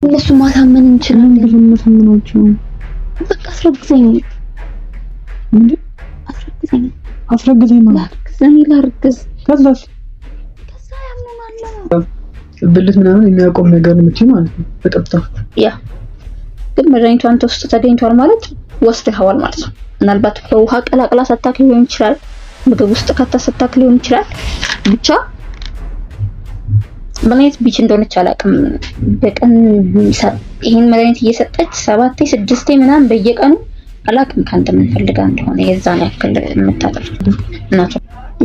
እነሱ ማሳመን እንችላለን። ለምንፈምኖቹ በቃ አስረግዘኝ እንዴ አስረግዘኝ ማለት ላርግዝ ከዛስ ያምናል ብልት ምናምን የሚያቆም ነገር ነው የምትይው ማለት ነው በቀጥታ ያ ግን መድኃኒቱ አንተ ውስጥ ተገኝቷል ማለት ወስደኸዋል ማለት ነው። ምናልባት በውሃ ቀላቅላ ሰታክ ሊሆን ይችላል፣ ምግብ ውስጥ ከተሰታክ ሊሆን ይችላል። ብቻ በኔት ቢች እንደሆነች አላውቅም። በቀን ይሄን መድኃኒት እየሰጠች 7 6 ምናምን በየቀኑ አላውቅም ካንተ ምን ፈልጋ እንደሆነ የዛን ያክል የምታጠፍ እናት።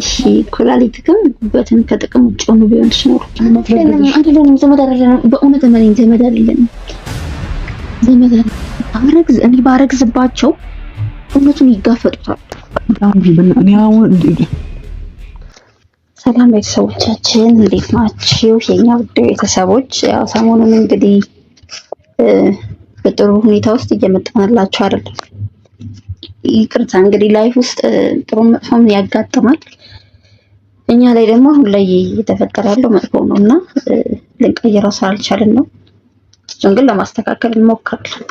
እሺ ኩላሊትክም ጉበትን ከጥቅም ውጭ ሆኖ ቢሆን ነው አይደለም። ዘመድ አይደለም በእውነት ዘመድ አይደለም። እኔ ባረግዝባቸው እውነቱን ይጋፈጡታል። ሰላም ቤተሰቦቻችን እንዴት ናችሁ? የኛ ውድ ቤተሰቦች ያው ሰሞኑን እንግዲህ በጥሩ ሁኔታ ውስጥ እየመጣንላችሁ አይደለም። ይቅርታ እንግዲህ ላይፍ ውስጥ ጥሩ መጥፎም ያጋጥማል። እኛ ላይ ደግሞ አሁን ላይ እየተፈጠረ ያለው መጥፎ ነውና ልንቀይረው ስላልቻልን ነው። እሱን ግን ለማስተካከል እንሞክራለን።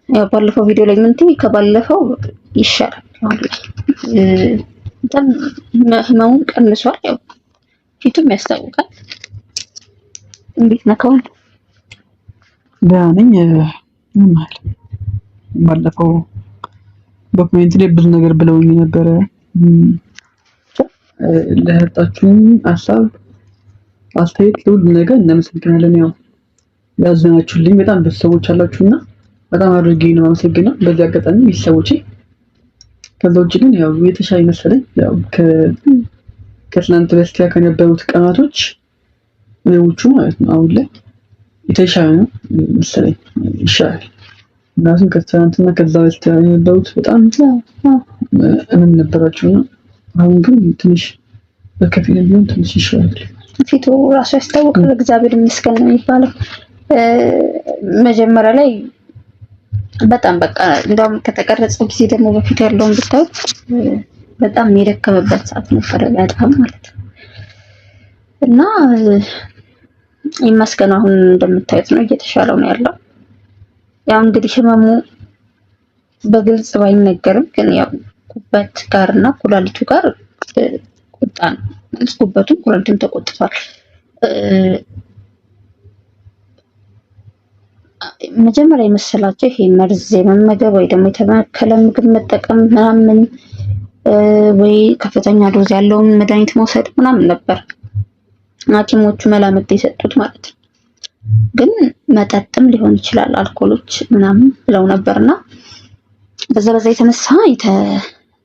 ያው ባለፈው ቪዲዮ ላይ ምን ትይ ከባለፈው ይሻላል። አሁን ላይ ህመሙ ቀንሷል። ያው ፊቱም ያስታውቃል። እንዴት ነካው? ደህና ነኝ። ምን ማለት ባለፈው በኮሜንት ላይ ብዙ ነገር ብለውኝ ነበረ። ለህጣችሁም ሀሳብ አስተያየት ሁሉ ነገር እናመሰግናለን። ያው ያዘናችሁልኝ በጣም ብዙ ሰዎች አላችሁና በጣም አድርጌ ነው አመሰግናለሁ። በዚህ አጋጣሚ ቤተሰቦቼ ከዛ ውጭ ግን ያው የተሻለ መሰለኝ። ያው ከትናንት በስቲያ ከነበሩት ቀናቶች ሌሎቹ ማለት ነው አሁን ላይ የተሻለ ነው መሰለኝ ይሻላል። ምክንያቱም ከትናንትና ከዛ በስቲያ የነበሩት በጣም እምን ነበራቸውና አሁን ግን ትንሽ በከፊል ቢሆን ትንሽ ይሻላል። ፊቱ ራሱ ያስታውቃል። እግዚአብሔር ይመስገን ነው የሚባለው። መጀመሪያ ላይ በጣም በቃ እንደውም ከተቀረጸው ጊዜ ደግሞ በፊት ያለውን ብታዩት በጣም የደከመበት ሰዓት ነበር በጣም ማለት ነው። እና ይመስገን አሁን እንደምታዩት ነው እየተሻለው ነው ያለው። ያው እንግዲህ ህመሙ በግልጽ ባይነገርም ግን ያው ጉበት ጋርና ኩላሊቱ ጋር ቁጣ ነው። ጉበቱም ኩላሊቱም ተቆጥቷል። መጀመሪያ የመሰላቸው ይሄ መርዝ የመመገብ ወይ ደግሞ የተበከለ ምግብ መጠቀም ምናምን ወይ ከፍተኛ ዶዝ ያለውን መድኃኒት መውሰድ ምናምን ነበር ሐኪሞቹ መላምት የሰጡት ማለት ነው። ግን መጠጥም ሊሆን ይችላል አልኮሎች ምናምን ብለው ነበርና በዛ የተነሳ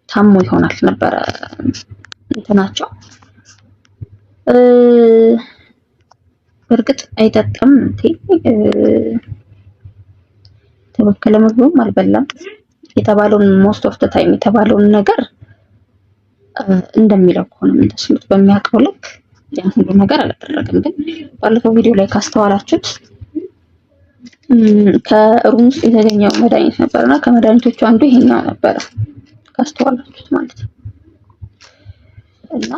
ታሞ ይሆናል ነበረ እንትናቸው። በእርግጥ አይጠጣም እንዴ ተበከለ ምግብም አልበላም የተባለውን ሞስት ኦፍ ዘ ታይም የተባለውን ነገር እንደሚለው ከሆነ እንደስሉት በሚያውቀው ልክ ያን ሁሉ ነገር አላደረገም። ግን ባለፈው ቪዲዮ ላይ ካስተዋላችሁት ከሩም ውስጥ የተገኘው መድኃኒት ነበርና ከመድኃኒቶቹ አንዱ ይሄኛው ነበረ ካስተዋላችሁት ማለት ነው። እና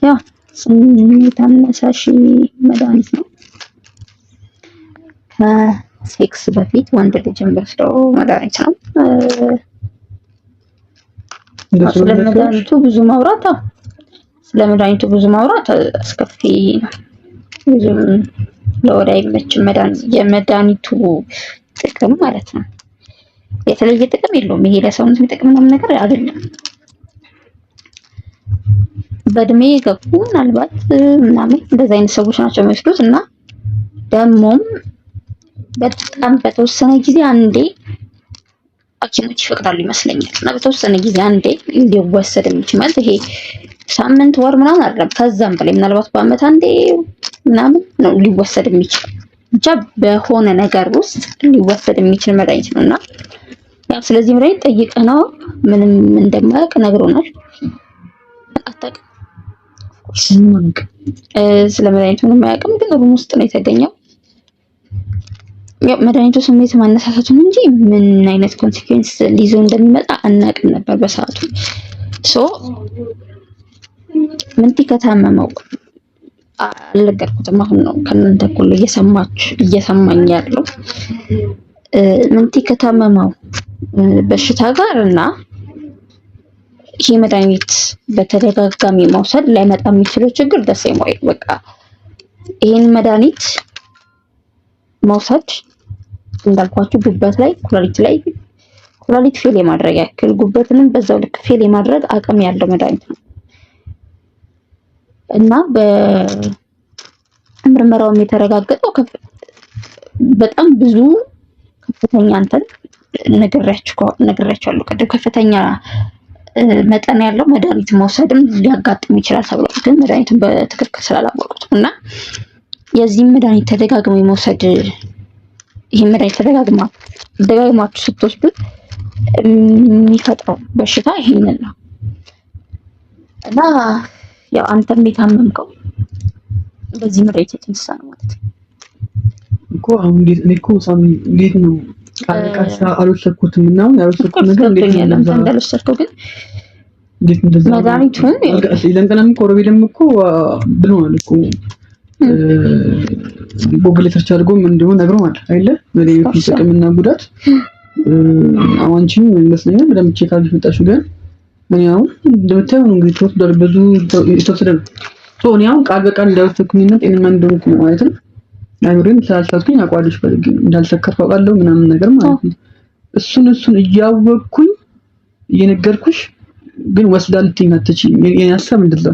ያው ስሜት አነሳሽ መድኃኒት ነው። ከሴክስ በፊት ወንድ ልጅ የሚወስደው መድኃኒት ነው። ስለመድኃኒቱ ብዙ ማውራት አስከፊ ነው። ብዙም ለወደ አይመችም። የመድኃኒቱ ጥቅም ማለት ነው የተለየ ጥቅም የለውም። ይሄ ለሰውነት የሚጠቅም ምናምን ነገር አይደለም። በእድሜ የገፉ ምናልባት ምናምን እንደዚህ አይነት ሰዎች ናቸው የሚወስዱት እና ደግሞም በጣም በተወሰነ ጊዜ አንዴ ሐኪሞች ይፈቅዳሉ ይመስለኛል። እና በተወሰነ ጊዜ አንዴ ሊወሰድ የሚችል ማለት ይሄ ሳምንት ወር ምናምን አይደለም ከዛም በላይ ምናልባት በአመት አንዴ ምናምን ነው ሊወሰድ የሚችል ብቻ በሆነ ነገር ውስጥ ሊወሰድ የሚችል መድኃኒት ነውና ያው ስለዚህ መድኃኒት ጠይቀነው ምንም እንደማያውቅ ነግሮናል። አጣቅ ስለ መድኃኒቱ ምንም አያውቅም፣ ግን ሩም ውስጥ ነው የተገኘው። ያው መድኃኒቱ ስሜት ማነሳሳቱን እንጂ ምን አይነት ኮንሲኩዌንስ ሊዞ እንደሚመጣ አናውቅም ነበር በሰዓቱ። ምንቲ ከታመመው አልነገርኩትም። አሁን ነው ከእናንተ እኩል እየሰማኝ ያለው ምንቲ ከታመመው በሽታ ጋር እና ይሄ መድኃኒት በተደጋጋሚ መውሰድ ላይመጣ የሚችለው ችግር ደሴም ወይ በቃ ይሄን መድኃኒት መውሰድ እንዳልኳችሁ ጉበት ላይ ኩላሊት ፌል የማድረግ ያክል ጉበትንም በዛው ልክ ፌል የማድረግ አቅም ያለው መድኃኒት ነው እና በምርመራውም የተረጋገጠው በጣም ብዙ ከፍተኛ ነግሬያቸዋለሁ ቅድም ከፍተኛ መጠን ያለው መድኃኒት መውሰድም ሊያጋጥም ይችላል ተብሎ ግን መድኃኒቱን በትክክል ስላላወቁት እና የዚህም መድኃኒት ተደጋግሞ መውሰድ ይሄን መድኃኒት ደጋግማችሁ ስትወስዱት የሚፈጥረው በሽታ ይሄንን ነው እና ያው አንተም የታመምከው በዚህ መድኃኒት የተነሳ ነው ማለት ነው እኮ አሁን እንዴት ነው ቃልቃሳ አልወሰድኩትም እና ያልወሰድኩት ነገር እንዳልወሰድከው ግን መድኃኒቱን ለምጠናም ኮሮቤልም እኮ ብሎናል እኮ ጎግል ሰርች አድርጎ ምን እንደሆነ ነግሮናል አይደለ መድኃኒቱ ጥቅምና ጉዳት አዋንቺም ይመስለኛል በደምብ ቼክ አድርገሽ መጣሽው ግን እኔ አሁን እንደምታየው ነው እንግዲህ ተወስዷል ብዙ የተወሰደ ነው እኔ አሁን ቃል በቃል እንዳልወሰድኩኝና ጤነኛ እንደሆንኩ ነው ማለት ነው አይወርም ስላልቻልኩኝ አቋልሽ ፈልጌ እንዳልሰከርኩ አውቃለሁ ምናምን ነገር ማለት ነው እሱን እያወቅኩኝ እየነገርኩሽ ግን ወስዳል ትኝናተች የኔ ሀሳብ እንደዛ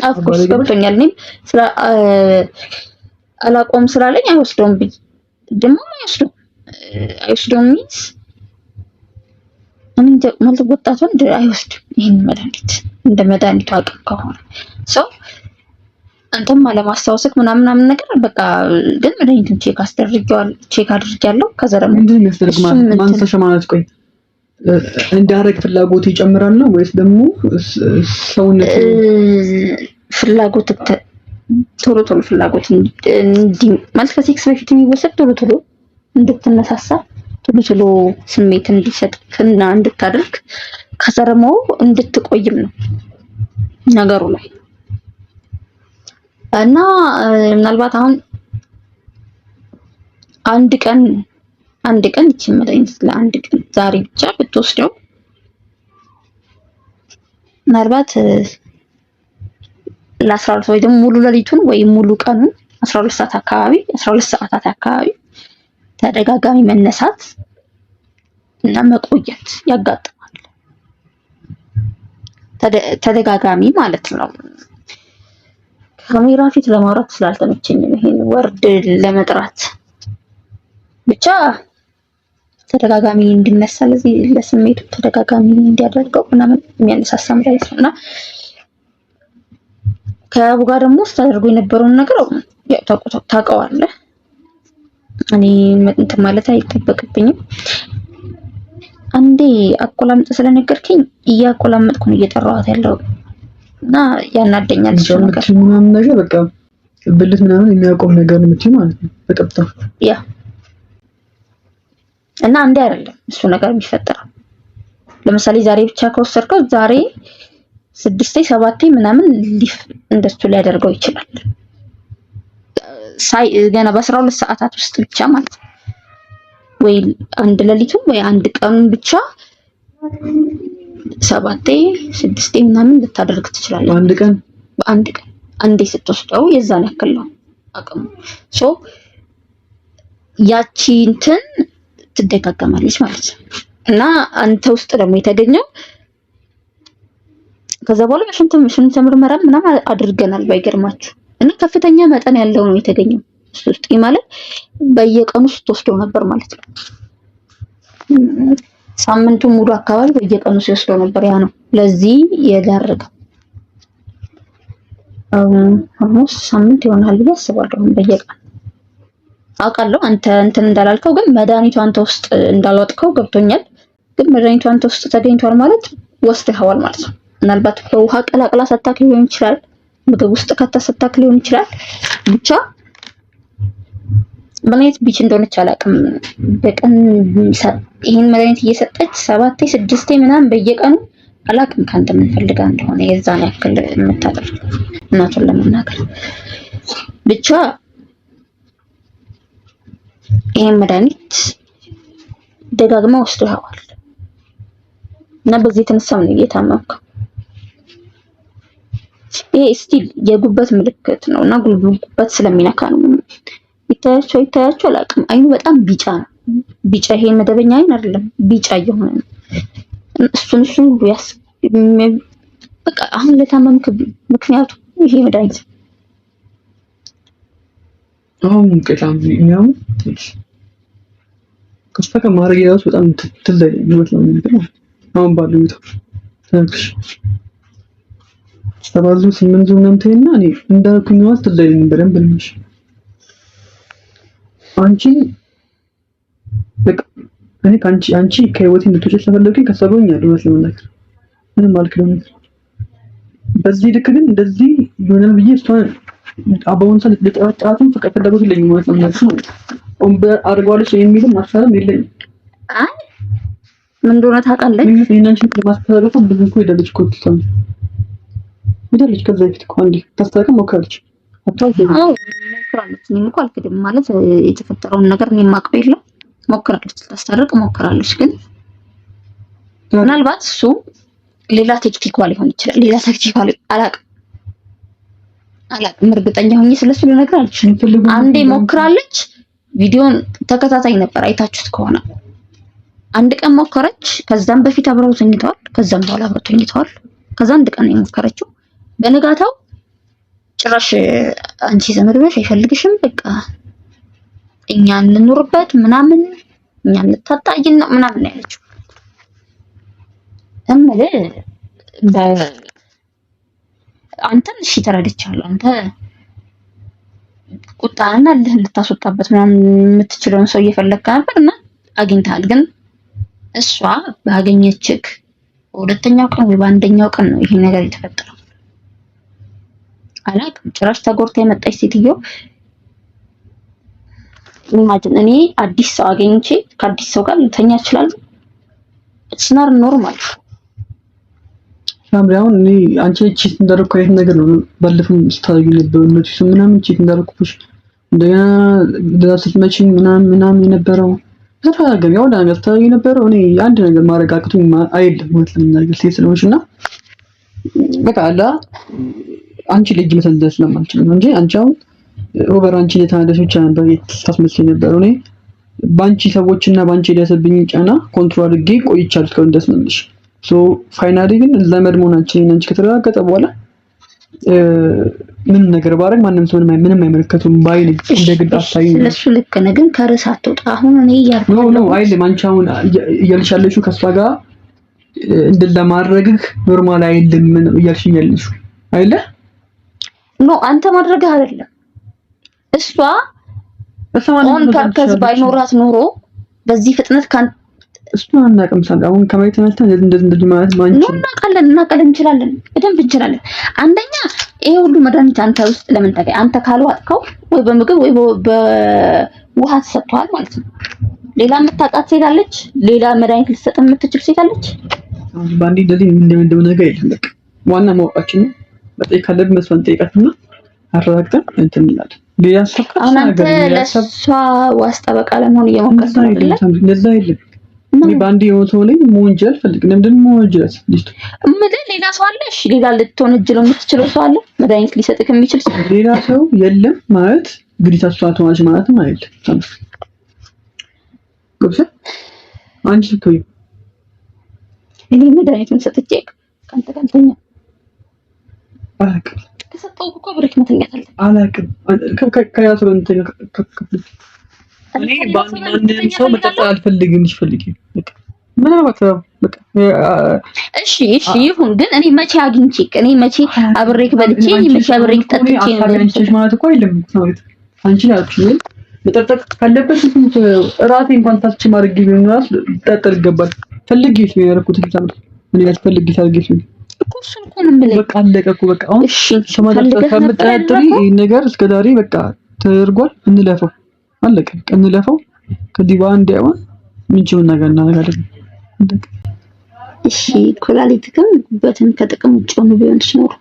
አፍኮርስ ገብቶኛል እኔም ስለ አላቆም ስላለኝ አይወስደውም ቢል ደግሞ አይወስደውም ሚንስ ማለት ወጣቱ አይወስድም ይሄን መድኃኒት እንደ መድኃኒቱ አቅም ከሆነ ሰው አንተም አለማስታወስክ ምናምን ነገር በቃ ግን መድኃኒቱን ቼክ አድርጌያለሁ ከዛ ደግሞ ምንድነው የሚያስደርግ ማንሳሻ ማለት ቆይ እንዳረግ ፍላጎት ይጨምራል ነው ወይስ ደግሞ ሰውነት ፍላጎት ቶሎ ፍላጎት ማለት ከሴክስ በፊት የሚወሰድ ቶሎ እንድትነሳሳ ቶሎ ስሜት እንዲሰጥና እንድታደርግ ከዛ ደግሞ እንድትቆይም ነው ነገሩ ላይ እና ምናልባት አሁን አንድ ቀን ይቺን መድኃኒት ለአንድ ቀን ዛሬ ብቻ ብትወስደው ምናልባት ለ12 ወይ ደግሞ ሙሉ ሌሊቱን ወይ ሙሉ ቀኑን 12 ሰዓታት አካባቢ ተደጋጋሚ መነሳት እና መቆየት ያጋጥማል ተደጋጋሚ ማለት ነው ካሜራ ፊት ለማውራት ስላልተመቸኝ ይሄን ወርድ ለመጥራት ብቻ ተደጋጋሚ እንዲነሳ ለስሜቱ ተደጋጋሚ እንዲያደርገው ምናምን የሚያነሳሳ መድኃኒት ነውና ከአቡ ጋር ደግሞ ስታደርጉ የነበረውን ነገር ያው ታውቀዋለህ እኔ እንትን ማለት አይጠበቅብኝም አንዴ አቆላምጥ ስለነገርከኝ እያቆላመጥኩ ነው እየጠራኋት ያለው እና ያናደኛል እሱ ነገር ምናምን ነገር በቃ ብልት ምናምን የሚያቆም ነገር ነው የምትይው ማለት ነው በቀጥታ ያ እና አንዴ አይደለም እሱ ነገር የሚፈጠረው ለምሳሌ ዛሬ ብቻ ከወሰድከው ዛሬ 6-7 ምናምን እንደሱ ሊያደርገው ይችላል ገና በ12 ሰዓታት ውስጥ ብቻ ማለት ነው ወይ አንድ ሌሊቱን ወይ አንድ ቀኑን ብቻ 7-6 ምናምን ልታደርግ ትችላለህ በአንድ ቀን አንዴ ስትወስደው የዛን ያክል ነው አቅሙ ያቺ እንትን ትደጋገማለች ማለት ነው እና አንተ ውስጥ ደግሞ የተገኘው ከዛ በኋላ ሽንት ምርመራ ምናምን አድርገናል ባይገርማችሁ እና ከፍተኛ መጠን ያለው ነው የተገኘው እሱ ውስጥ ማለት በየቀኑ ስትወስደው ነበር ማለት ነው ሳምንቱ ሙሉ አካባቢ በየቀኑ ሲወስደው ነበር ያ ነው ለዚህ የዳረገው አሁንስ ሳምንት ይሆናል ብዬ አስባለሁ በየቀኑ አውቃለሁ አንተ እንትን እንዳላልከው ግን መድኃኒቱ አንተ ውስጥ እንዳልወጥከው ገብቶኛል ግን መድኃኒቱ አንተ ውስጥ ተገኝቷል ማለት ወስደኸዋል ማለት ነው ምናልባት በውሃ ቀላቅላ ሰጣክ ሊሆን ይችላል ምግብ ውስጥ ከተሰጣክ ሊሆን ይችላል ብቻ በኔት ቢች እንደሆነች አላውቅም በቀን ይሄን መድኃኒት እየሰጠች 7-6 ምናምን በየቀኑ አላውቅም ካንተ ምን ፈልጋ እንደሆነ የዛን ያክል የምታደርግ እናቱን ለመናገር ብቻ ይሄን መድኃኒት ደጋግማ ወስደዋል እና በዚህ የተነሳ ነው እየታመምከው። ይሄ ስቲል የጉበት ምልክት ነው እና ጉበት ስለሚነካ ነው። ይታያቸው አላውቅም። አይኑ በጣም ቢጫ ነው። ቢጫ ይሄ መደበኛ አይን አይደለም፣ ቢጫ እየሆነ ነው። እሱን በቃ አሁን ለታመምክ ምክንያቱ ይሄ መድኃኒት አሁን በጣም ነው ከስፋካ ማድረግ ያለው በጣም ትልቅ ነው። አሁን ባለው ታክሽ ሰባዙ ስምንቱ ምንተና እኔ እንዳልኩኝ ነው ትልቅ በደንብ ልምሽ አንቺ በቃ እኔ አንቺ ከህይወቴ እንድትወጪ ስለፈለኩኝ ከሰሩኝ ያለው ነገር ምንም አልክለም። በዚህ ልክ ግን እንደዚህ ይሆናል ብዬ እሷን አባውን ሰል ለጣጣቱን ፈቀደበት ለኝ ማለት ነው። ኦምበር አድርጓለች የሚልም ማሳለም የለኝም። አይ ምን እንደሆነ ታውቃለች። ምን እናንቺ ለማስተላለፍ ብዙ እኮ ይደልች እኮ ትሰም ይደልች ከዛ በፊት እኮ አንዴ ታስተካክል ሞከረች። ሞክራለች። እኔም እኮ አልክድም ማለት የተፈጠረውን ነገር እኔ የማውቀው የለም። ሞክራለች፣ ታስታርቅ ሞክራለች። ግን ምናልባት እሱ ሌላ ቴክኒክ ሊሆን ይችላል። ሌላ ቴክኒክ አላውቅም። እርግጠኛ ሆኜ ስለሱ ልነግር አልችልም። አንዴ ሞክራለች። ቪዲዮን ተከታታይ ነበር አይታችሁት ከሆነ አንድ ቀን ሞከረች። ከዛም በፊት አብረው ተኝተዋል። ከዛም በኋላ አብረው ተኝተዋል። ከዛ አንድ ቀን ነው የሞከረችው። በነጋታው ጭራሽ አንቺ ዘመድ ብለሽ አይፈልግሽም፣ በቃ እኛ እንኑርበት ምናምን እኛ እንታጣይና ምናምን ያለችው እምልህ አንተን እሺ ተረድቻለሁ። አንተ ቁጣና ልህን ልታስወጣበት ምናምን የምትችለውን ሰው እየፈለግክ ነበር እና አግኝተሃል። ግን እሷ ባገኘችክ በሁለተኛው ቀን ወይ በአንደኛው ቀን ነው ይሄ ነገር የተፈጠረው። አላውቅም። ጭራሽ ተጎርታ የመጣች ሴትዮ ኢማጂን እኔ አዲስ ሰው አገኝቼ ከአዲስ ሰው ጋር ልተኛ እችላለሁ? ስናር ኖርማል ሳምሪያውን እኔ አንቺ ቺት እንዳደረኩ አይነት ነገር ነው። ባለፈው ስታዩ ነበር እነሱ ምናምን ቺት እንዳደረኩሽ እንደገና ለራስሽ መቼም ምናምን የነበረው ተራገር ያው ነገር ታዩ የነበረው እኔ አንድ ነገር ማረጋግጡኝ አይደለም ማለት ነገር ሴት ስለሆንሽና በቃ አላ አንቺ ልጅ መሰለሽ ስለማልችል ነው እንጂ አንቺ አሁን ኦቨር አንቺ ለታደሰ ብቻ ነበር ታስመስል ነበር። እኔ ባንቺ ሰዎችና ባንቺ ደሰብኝ ጫና ኮንትሮል አድርጌ ቆይቻለሁ እስካሁን ደስ ነሽ። ሶ ፋይናሊ ግን ዘመድ መሆናችን አንቺ ከተረጋገጠ በኋላ ምን ነገር ባረግ ማንም ሰው ምንም አይመለከቱም ባይ ነኝ። እንደግድ አሳይ ነው ስለሱ ልክ ነህ፣ ግን ከርዕስ አትወጣ። አሁን እኔ እያልኩ ነው አይደለም አንቺ አሁን እያልሽ ያለሽው ከሷ ጋር እንድል ለማድረግህ ኖርማል አይደለም ምን እያልሽኝ ያለሽው አይደለ? ኖ አንተ ማድረግህ አይደለም እሷ ኦን ፐርፐዝ ባይኖራት ኖሮ በዚህ ፍጥነት ካን እሱን አናውቅም። አሁን ከማየት ተነስተን እንደዚህ ማለት ማንቺ ነው እናውቃለን እንችላለን፣ በደንብ እንችላለን። አንደኛ ይሄ ሁሉ መድኃኒት አንተ ውስጥ ለምን ተገኘ? አንተ ካልዋጥከው ወይ በምግብ ወይ በውሃ ተሰጥቷል ማለት ነው። ሌላ የምታውቃት ሴት አለች? ሌላ መድኃኒት ልትሰጥ የምትችል ሴት አለች? ባንዲ እንደዚህ እንደምንደው ነገር የለም። በቃ ዋና ማወቃችን ነው። በጠይ ካለብ መስፈን ጠይቃትና አረጋግጠን እንትን እንላለን። ሌላ ሰፈር አንተ ለሷ ዋስ ጠበቃ ለመሆን እየሞከርክ ነው አይደል? እንደዛ አይደለም። እኔ ባንዲ የሞተው ላይ መወንጀል ፈልግ እንደምን መወንጀል ልጅ ሌላ ሰው አለ? እሺ ሌላ ልትወነጅለው የምትችለው ሰው አለ? መድኃኒት ሊሰጥክ የሚችል ሰው ሌላ ሰው የለም ማለት ግዴታ እሷ ተዋሽ ማለት ነው አይደል? ገብቶሻል? አንቺ ስትይ እኔ መድኃኒቱን ሰጥቼ ካንተ ጋር አላውቅም። ከሰጠው እኮ ብሬክ መተኛት አለ። አላውቅም ከያሰው እንትን እኔ ማንንም ሰው መጠጣት አልፈልግም። ይፈልግ በቃ ምናልባት በቃ እሺ ይሁን። ግን እኔ መቼ አግኝቼክ እኔ መቼ አብሬክ በልቼ መቼ አብሬክ ጠጥቼ ነው ማለት እኮ አይደለም ነው አንቺ ያልኩኝ መጠጣት ካለበት ራሴ እንኳን ታስች ማድረግ ቢሆንስ ጠጥር ይገባል። ፈልጌሽ ነው ያደረኩት ተሳም እኔ ያስፈልግሽ አድርጌሽ ነው እኮ እሱን እኮ ነው የምልህ። በቃ አለቀ እኮ በቃ አሁን ሰማዳታ ከምትጠጥሪ ይሄን ነገር እስከዛሬ በቃ ተደርጓል። እንለፈው አለቀ እንለፈው። ከዚህ በአንድ ያው ምንጭውን ነገር እናደርጋለን። እሺ ኩላሊትክም ጉበትን ከጥቅም ውጭ ሆኖ ቢሆንስ ኖሮ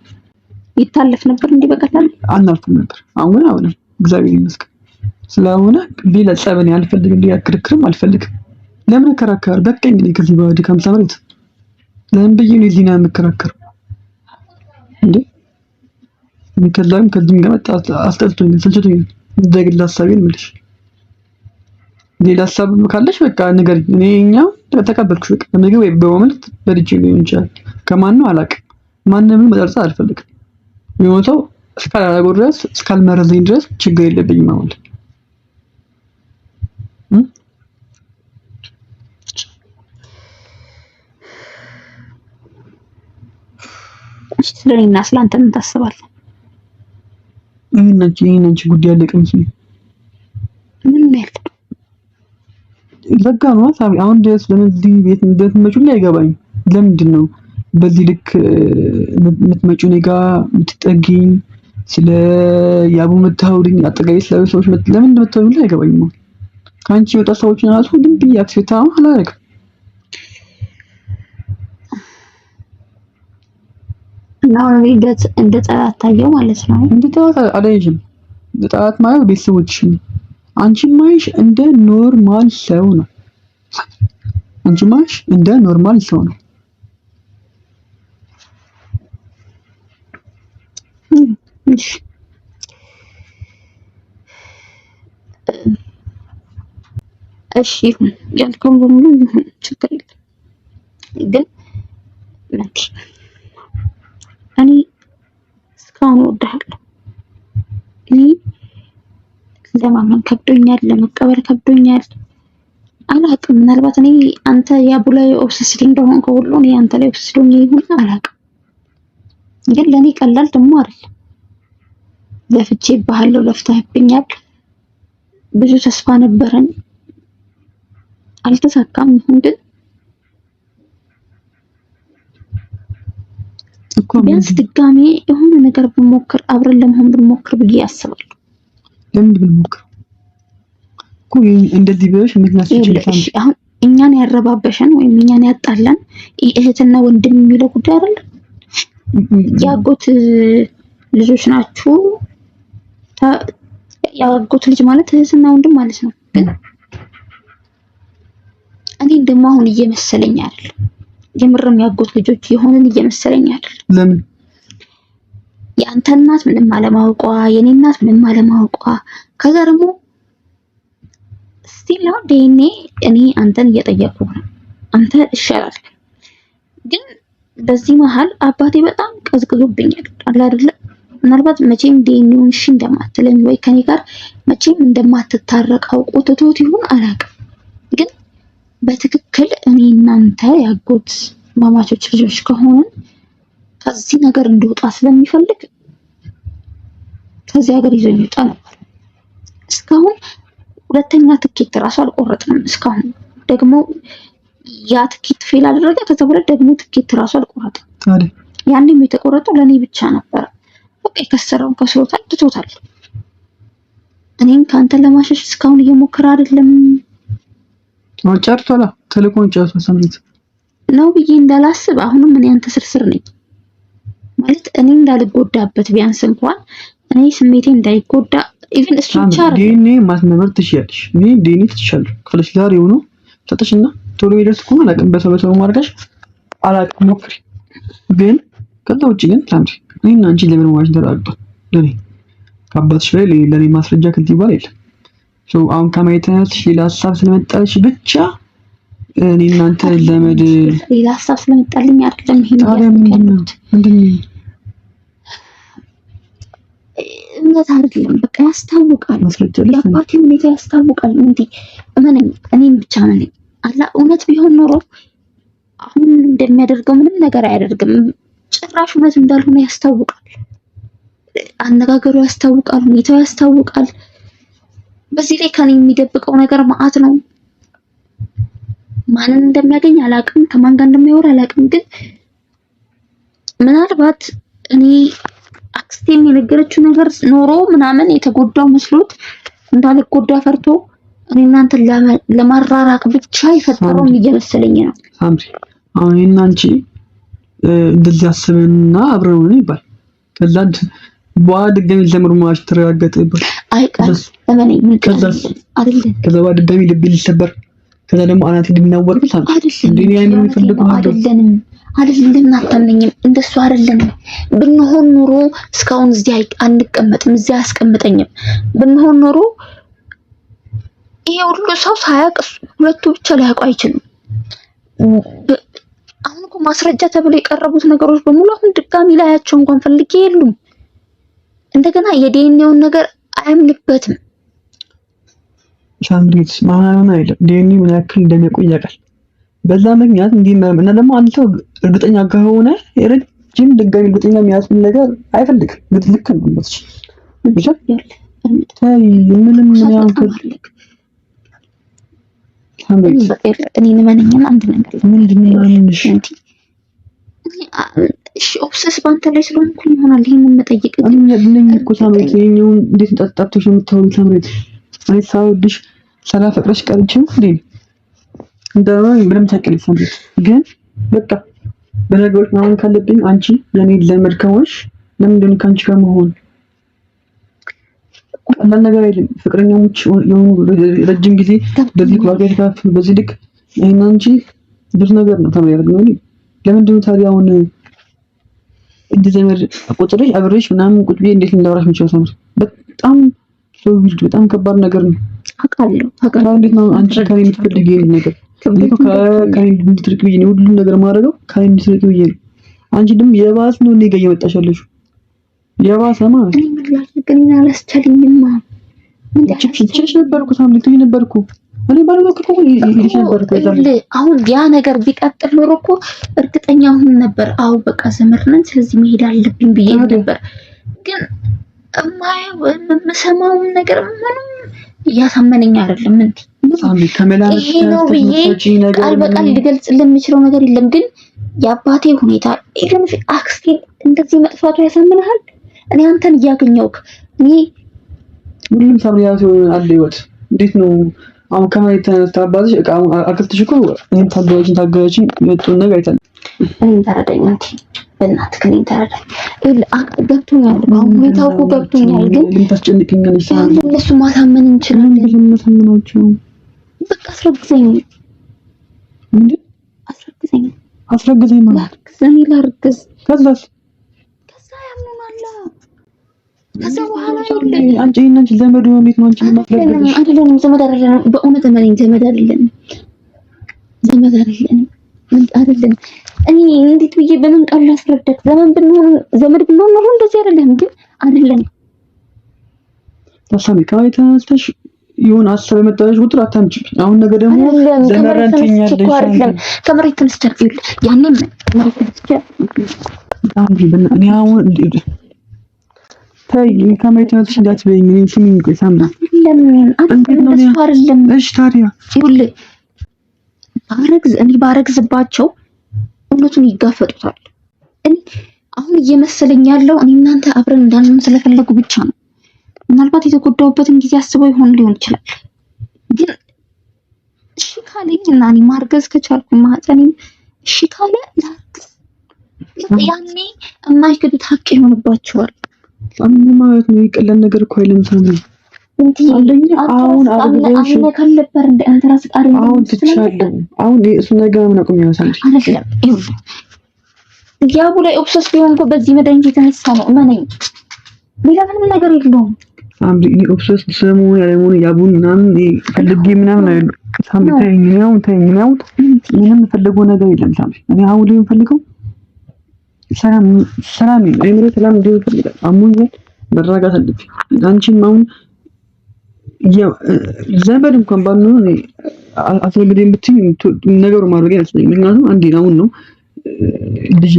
ይታለፍ ነበር እንዴ በቀላሉ አናልፍም ነበር። አሁን እግዚአብሔር ይመስገን ስለሆነ ሌላ ጸበን አልፈልግም፣ ሌላ ክርክርም አልፈልግም። ለምን እከራከራለሁ? በቃ እንግዲህ ከዚህ በኋላ ድካም ሰመሬት ለምን ብዬ ነው እዚህ ነው የምከራከረው እንዴ? ከዚህም ጋር አስጠልቶኝ ሰልችቶኝ እንደግል ሀሳቤን ምልሽ ሌላ ሀሳብ ካለሽ በቃ ንገሪኝ። እኛው ተቀበልኩሽ። በቃ ምግብ ወይ በመልት በልጅ ሊሆን ይችላል። ከማን ነው አላውቅም። ማንንም መጠርጠር አልፈልግም። የሞተው እስካላጎር ድረስ እስካልመረዘኝ ድረስ ችግር የለብኝም ማለት ስለኔና ስለአንተ ምን ታስባለህ? ይሄን ጉዳይ አለቀም ሲል ምን ያለ ዘጋ ነው ሳቢ። አሁን ድረስ ለዚህ ቤት እንደምትመጪው ላይ አይገባኝ። ለምንድን ነው በዚህ ልክ የምትመጪው? እኔ ጋር የምትጠጊኝ ስለ ያቡ የምታወሪኝ አጠቃላይ ስለ ሰዎች ለምን እንደምታወሪኝ ላይ አይገባኝም። ከአንቺ የወጣ ሰዎችን ራሱ ግን ቢያክሴታ አላረግም። እና እንደ ጠላት ታየው ማለት ነው። እንደ ጠላት አላየሽም። እንደ ጠላት ማለት ቤተሰቦችሽን አንቺን ማይሽ እንደ ኖርማል ሰው ነው። አንቺ ማይሽ እንደ ኖርማል ሰው ነው። እሺ ያልከው በሙሉ ችግር የለም። ግን እኔ እስካሁን እወድሃለሁ። እኔ ለማመን ከብዶኛል፣ ለመቀበል ከብዶኛል። አላውቅም። ምናልባት እኔ አንተ ያቡ ላይ ኦብሰስድ እንደሆንክ ሁሉ እኔ አንተ ላይ ኦብሰስድ ሆኜ ይሁን አላውቅም። ግን ለኔ ቀላል ደግሞ አይደለም። ለፍቼ ባለው ለፍተህብኛል። ብዙ ተስፋ ነበረን፣ አልተሳካም። ግን ቢያንስ ድጋሜ የሆነ ነገር ብሞክር አብረን ለመሆን ብንሞክር ብዬ አስባለሁ። ለምን ብንሞክር እኮ እንደዚህ ብለሽ ምክንያቱም አሁን እኛን ያረባበሸን ወይም እኛን ያጣላን እህትና ወንድም የሚለው ጉዳይ አይደለም። ያጎት ልጆች ናችሁ። ያጎት ልጅ ማለት እህትና ወንድም ማለት ነው። ግን እኔ ደግሞ አሁን እየመሰለኝ አይደል፣ የምርም ያጎት ልጆች የሆነን እየመሰለኝ አይደል። ለምን የአንተ እናት ምንም አለማውቋ፣ የኔ እናት ምንም አለማውቋ፣ ከዛ ደግሞ ስቲል ነው ዴኔ እኔ አንተን እየጠየቁ ነው። አንተ ይሻላል። ግን በዚህ መሃል አባቴ በጣም ቀዝቅዞብኛል አለ አይደለ? ምናልባት መቼም ዴኔውን እሺ እንደማትለኝ ወይ ከኔ ጋር መቼም እንደማትታረቅ አውቆ ትቶት ይሁን አላውቅም። ግን በትክክል እኔ እናንተ ያጎት ማማቾች ልጆች ከሆነን ከዚህ ነገር እንደወጣ ስለሚፈልግ ከዚህ ሀገር ይዞኝ ይወጣ ነበር። እስካሁን ሁለተኛ ትኬት ራሱ አልቆረጥንም። እስካሁን ደግሞ ያ ትኬት ፌል አደረገ። ከዛ በኋላ ደግሞ ትኬት ራሱ አልቆረጥም። ታዲያ ያንንም የተቆረጠው ለኔ ብቻ ነበር። በቃ የከሰረውን ከስሮታል፣ ትቶታል። እኔም ካንተ ለማሸሽ እስካሁን እየሞከረ አይደለም። ጨርሷላ። ተልኮን ጨርሶ ሰምሪት ነው ብዬ እንዳላስብ አሁንም እኔ አንተ ስርስር ነኝ ማለት እኔ እንዳልጎዳበት ቢያንስ እንኳን እኔ ስሜቴ እንዳይጎዳ ኢቭን እሱ ብቻ አይደለም። ዲኔ ማስመረጥ ትችያለሽ። እኔ ዲኔ ትችያለሽ። ክፍለሽ ዛሬ ሆኖ ተጠሽና ቶሎ ይደርስ እኮ አላውቅም። በሰበሰቡ ማርጋሽ አላውቅም። ሞክሪ። ግን ከዛ ውጪ ግን ታምሪ እኔና አንቺ ለምን ዋሽ ተራግጧል። ለኔ ከአባትሽ ላይ ለኔ ማስረጃ ከዚህ በኋላ የለም። አሁን ከማየትሽ ሌላ ሀሳብ ስለመጣልሽ ብቻ እኔ እናንተ ለመድ ሌላ ሀሳብ ስለመጣልኝ አይደለም። ይሄን ምንድነው እውነት አይደለም። በቃ ያስታውቃል። የአባቴ ሁኔታ ያስታውቃል። እኔን ብቻ ነኝ አላ እውነት ቢሆን ኖሮ አሁን እንደሚያደርገው ምንም ነገር አያደርግም። ጭራሽ እውነት እንዳልሆነ ያስታውቃል። አነጋገሩ ያስታውቃል። ሁኔታው ያስታውቃል። በዚህ ላይ ከኔ የሚደብቀው ነገር መዓት ነው። ማንን እንደሚያገኝ አላውቅም። ከማን ጋር እንደሚያወራ አላውቅም። ግን ምናልባት እኔ አክስቴም የነገረችው ነገር ኖሮ ምናምን የተጎዳው መስሎት እንዳልጎዳ ፈርቶ እኔ እናንተን ለማራራቅ ብቻ የፈጠረው እየመሰለኝ ነው። ሳምሪ አሁን እናንቺ እንደዚህ አስበንና አብረን ይባል ከዛ በኋላ ድጋሚ ለምርማሽ ተረጋገጠበት። አይ ቃል ለምን ምን ከዛ በኋላ ድጋሚ ልብ ሊሰበር ከዛ ደግሞ አናት ሊናወር ብቻ እንደኔ አይምሮ ይፈልጉ አይደለም አታምነኝም። እንደሱ አይደለም። ብንሆን ኑሮ እስካሁን እዚህ አንቀመጥም፣ እዚህ አያስቀምጠኝም። ብንሆን ኑሮ ይሄ ሁሉ ሰው ሳያውቅ ሁለቱ ብቻ ሊያውቁ አይችሉም። አሁን እኮ ማስረጃ ተብሎ የቀረቡት ነገሮች በሙሉ አሁን ድጋሚ ላያቸው እንኳን ፈልጌ የሉም። እንደገና የዲኤንኤውን ነገር አያምንበትም። ሳምሪት ማማና አይደለም ዲኤንኤ ምን ያክል እንደሚቆይ ያውቃል። በዛ ምክንያት እንዲመርም እና ደግሞ አንድ ሰው እርግጠኛ ከሆነ የረጅም ድጋሚ እርግጠኛ የሚያስብል ነገር አይፈልግም። ልክ ነው ማለት ብቻ ታይ ምንም ምን ያንከል እኔ ለማንኛውም አንድ ነገር ምንድነው አንንሽ እሺ ኦብሰስ ባንተ ላይ ስለሆንኩኝ ይሆናል ይሄንን መጠየቅ እኔ ለምን እኮ ሳምሪት የኛውን እንዴት ተጣጣብቶሽ ነው የምታወሪው? ሳምሪት እኔ ሳውድሽ ሳላፈቅረሽ ቀርቼ እንዴ እንደው ምንም ታውቂያለሽ ሳምሪት። ግን በቃ በነገሮች ማመን ካለብኝ አንቺ ለኔ ዘመድ ከሆንሽ ለምንድን ነው ካንቺ ጋር መሆን ቀላል ነገር አይደለም። ፍቅረኛሞች የሆኑ ረጅም ጊዜ በዚህ ቋጋ ተካፍ በዚህ ልክ ይሄን አንቺ ብዙ ነገር ነው ተማሪያለሁ ነው። ለምንድን ነው ታዲያ አሁን እንደዚህ ነገር ቁጥርሽ አብሬሽ ምናምን ቁጭ ብዬ እንዴት እንዳወራሽ ምንችለው ሳምሪት? በጣም ሶቪልድ በጣም ከባድ ነገር ነው። አውቃለሁ እንዴት ነው አንቺ ከኔ የምትፈልጊው ይሄን ነገር ከኔ እንድትርቂ ብዬ ነው ሁሉም ነገር ማድረገው ከኔ እንድትርቂ ብዬ ነው። አንቺ ደግሞ የባስ ነው እኔ ጋር እየመጣሽ ያለሽው የባሰ ማለት እኔ ምን ላድርግ አላስቻለኝማ። ችግር ነበርኩ ሳምሪት ነበርኩ እኔ ባለወቅቱ ይሄ ነበርኩ። አሁን ያ ነገር ቢቀጥል ኖሮ እኮ እርግጠኛ ሆን ነበር። አው በቃ ዘመድ ነን ስለዚህ መሄድ አለብኝ ብዬ ነበር። ግን የምሰማው ነገር ምንም እያሳመነኝ አይደለም። ሳምሪት ከመላእክት ይሄ ነው ብዬ ቃል በቃል ሊገልጽ ለሚችለው ነገር የለም። ግን የአባቴ ሁኔታ ኢቨን አክስቴ እንደዚህ መጥፋቱ ያሳምናል። እኔ አንተን እያገኘሁክ እኔ ሁሉም ሳምሪያት አለ ህይወት እንዴት ነው አሁን ከማይታ ተባባልሽ እቃ አክልትሽ እኮ እኔን ታገያችን የወጡን ነገር አይተን እኔን ተረዳኝ እንዴ በእናትህ እኔን ተረዳኝ። ገብቶኛል አሁን ሁኔታው እኮ ገብቶኛል። ግን ልታስጨንቅኛለሽ ሳምሪት እነሱ ማሳመን እንችላለን። ለምንሰምናቸው በቃ አስረግዘኝ እንዴ አስረግዘኝ ማለት እኔ ላርግዝ ከዛስ ያምናላ ከዛ በኋላ አንቺ እናንቺ ዘመድ ነው እንዴት ነው አንቺ ማስረግዘሽ? አይደለም ዘመድ አይደለም በእውነት እመነኝ ዘመድ አይደለም ምን አይደለም። እኔ እንዴት ብዬ በምን ቃል ላስረዳክ? ዘመድ ብንሆን ነው እንደዚህ አይደለም። ግን አይደለም ታሳሚ ካይ ተነስተሽ ይሁን አሰብ የመጣሽ ቁጥር አታምጪ። አሁን ነገ ደግሞ ዘመራንተኛለሽ ከመሬት ተነስተሽ ያኔም ከመሬት ተነስተሽ እኔ አሁን ታይ ከመሬት ተነስተሽ እንዳትበይኝ እኔ ስሚኝ ቆይ ሳምሪት ለምን አይደለም እሺ ታዲያ ይኸውልህ እኔ ባረግዝባቸው እውነቱን ይጋፈጡታል። እኔ አሁን እየመሰለኝ ያለው እኔ እናንተ አብረን እንዳንሆን ስለፈለጉ ብቻ ነው። ምናልባት የተጎዳውበትን ጊዜ አስበው ሊሆን ይችላል። ግን እሺ ካለኝ እና እኔ ማርገዝ ከቻልኩ ማህፀኔም እሺ ካለ ላርግዝ። ያኔ የማይክዱት ሀቅ ይሆንባቸዋል። አሁን ማለት ነው የቀለል ነገር እኮ አይደለም ሳምሪት። አሁን አርግዘሽ ካልነበር እንደ አንተ ራስህ አሁን ትቻለሁ። አሁን እሱ ነገር ምን አቆም ያሳል አይደለም። ያቡ ላይ ኦብሰስ ቢሆን እኮ በዚህ መድኃኒት የተነሳ ነው። እመነኝ ሌላ ምንም ነገር የለውም። ሳምሪት ኦብሰስ ሰሞኑን ያለውን ያቡን ምናምን ፈልጌ ምናምን አይደለም ሳምሪት ተይኝ ነው ምንም ፈልገው ነገር የለም ሳምሪት። እኔ አሁን ላይ የምፈልገው ሰላም ነው። አይምሮ ሰላም እንዲሆን ፈልጋለሁ። አሞኝ መረጋጋት አለብኝ። አንቺም አሁን ዘመድ እንኳን ባንሆን አስረግደኝ ብትይ ነገሩ ማድረግ ያስፈልግ። ምክንያቱም አንዴ አሁን ነው ልጅ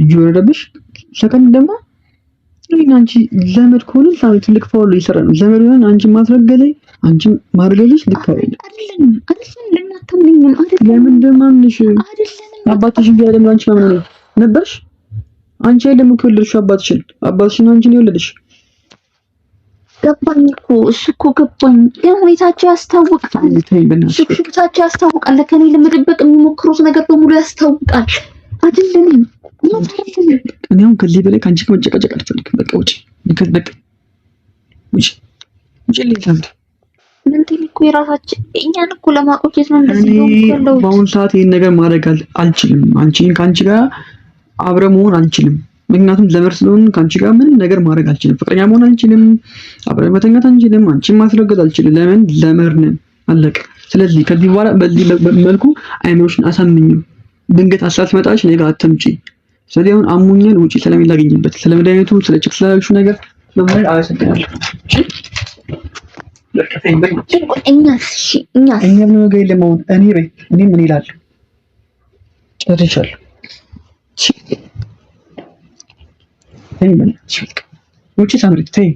ይወረደብሽ ሰከንድ ደግሞ አንቺ ዘመድ ከሆነ ሳምሪት ትልቅ ፋውል እየሰራ ነው። ዘመድ ሆነን አንቺ ማስረገዘኝ አንቺ ማርገዝሽ ልክ አይደለም። ለምን ደማንሽ አባትሽ ያለም አንቺ ለምን ነው ነበርሽ? አንቺ አይደለም እኮ የወለድሽው አባትሽን አንቺ ነው የወለድሽ። ገባኝ እኮ እሱ እኮ ገባኝ። ግን ሁኔታቸው ያስታውቃል። ሽክሽክታቸው ያስታውቃል። ከኔ ለመደበቅ የሚሞክሩት ነገር በሙሉ ያስታውቃል። አይደለም። እኔ አሁን ከዚህ በላይ ከአንቺ ጋር መጨቃጨቅ አልፈልግም። በቃ ውጪ፣ በቃ ውጪ፣ ውጪ። ምን እኮ የራሳችን እኛን እኮ ለማቆየት ነው እንደዚህ ነው። በአሁኑ ሰዓት ይሄን ነገር ማድረግ አልችልም። ከአንቺ ጋር አብረ መሆን አልችልም። ምክንያቱም ዘመድ ስለሆን ከአንቺ ጋር ምንም ነገር ማድረግ አልችልም። ፍቅረኛ መሆን አልችልም። አብረ መተኛት አንችልም። አንቺን ማስረገዝ አልችልም። ለምን? ዘመድ ነን። አለቀ። ስለዚህ ከዚህ በኋላ በዚህ መልኩ አይምሮሽን አሳምኚው። ድንገት ሀሳብ ሲመጣሽ እኔ ጋር አትምጪ። ስለዚህ አሁን አሙኛል፣ ውጪ። ሰላም ላገኝበት ስለ መድኃኒቱ ስለ ቼክ ስላደረግሽው ነገር መምረጥ አመሰግናለሁ። እኛ ምን ነገር የለም። አሁን እኔ ምን ይላል ጨርሻለሁ። ውጪ ሳምሪ ተይ